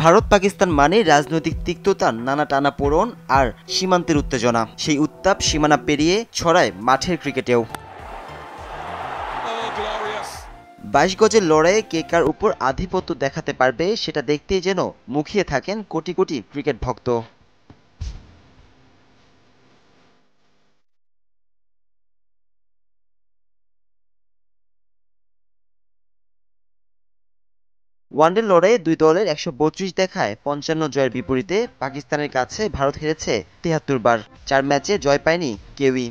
ভারত পাকিস্তান মানে রাজনৈতিক তিক্ততা, নানা টানাপোড়েন আর সীমান্তের উত্তেজনা। সেই উত্তাপ সীমানা পেরিয়ে ছড়ায় মাঠের ক্রিকেটেও। ২২ গজের লড়াইয়ে কে কার উপর আধিপত্য দেখাতে পারবে সেটা দেখতেই যেন মুখিয়ে থাকেন কোটি কোটি ক্রিকেট ভক্ত। ওয়ানডে লড়াইয়ে দুই দলের ১৩২ দেখায় ৫৫ জয়ের বিপরীতে পাকিস্তানের কাছে ভারত হেরেছে ৭৩ বার। ৪ ম্যাচে জয় পায়নি কেউই।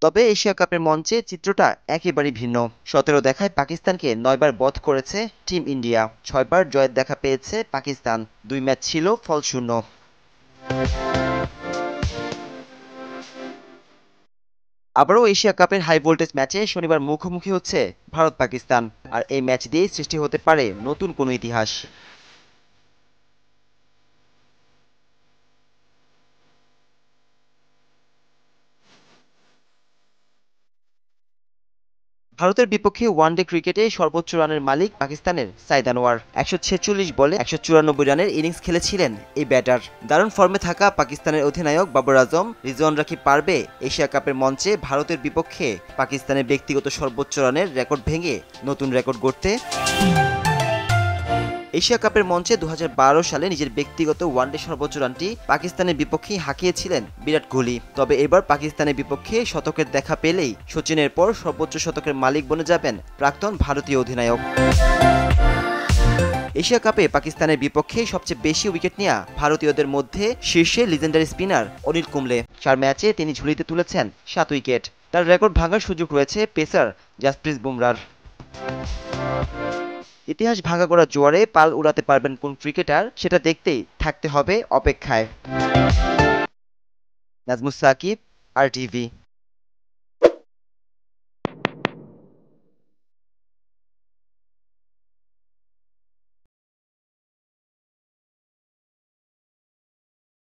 তবে এশিয়া কাপের মঞ্চে চিত্রটা একেবারেই ভিন্ন। ১৭ দেখায় পাকিস্তানকে ৯ বার বধ করেছে টিম ইন্ডিয়া। ৬ বার জয়ের দেখা পেয়েছে পাকিস্তান। ২ ম্যাচ ছিল ফলশূন্য। আবারও এশিয়া কাপের হাই ভোল্টেজ ম্যাচে শনিবার মুখোমুখি হচ্ছে ভারত পাকিস্তান। আর এই ম্যাচ দিয়েই সৃষ্টি হতে পারে নতুন কোনো ইতিহাস। ভারতের বিপক্ষে ওয়ানডে ক্রিকেটে সর্বোচ্চ রানের মালিক পাকিস্তানের সাইদ আনোয়ার। ১৪৬ বলে ১৯৪ রানের ইনিংস খেলেছিলেন এই ব্যাটার। দারুণ ফর্মে থাকা পাকিস্তানের অধিনায়ক বাবর আজম রিজওয়ানরা কি পারবে এশিয়া কাপের মঞ্চে ভারতের বিপক্ষে পাকিস্তানের ব্যক্তিগত সর্বোচ্চ রানের রেকর্ড ভেঙে নতুন রেকর্ড গড়তে? এশিয়া কাপের মঞ্চে ২০১২ সালে নিজের ব্যক্তিগত ওয়ানডে সর্বোচ্চ রানটি পাকিস্তানের বিপক্ষেই হাঁকিয়েছিলেন বিরাট কোহলি। তবে এবার পাকিস্তানের বিপক্ষে শতকের দেখা পেলেই সচিনের পর সর্বোচ্চ শতকের মালিক বনে যাবেন প্রাক্তন ভারতীয় অধিনায়ক। এশিয়া কাপে পাকিস্তানের বিপক্ষে সবচেয়ে বেশি উইকেট নেওয়া ভারতীয়দের মধ্যে শীর্ষে লিজেন্ডারি স্পিনার অনিল কুম্বলে। ৪ ম্যাচে তিনি ঝুলিতে তুলেছেন ৭ উইকেট। তার রেকর্ড ভাঙার সুযোগ রয়েছে পেসার জাসপ্রীত বুমরার। ইতিহাস ভাঙা করা জোয়ারে পাল উড়াতে পারবেন কোন ক্রিকেটার, সেটা দেখতেই থাকতে হবে অপেক্ষায়। নাজমুস সাকিব, RTV।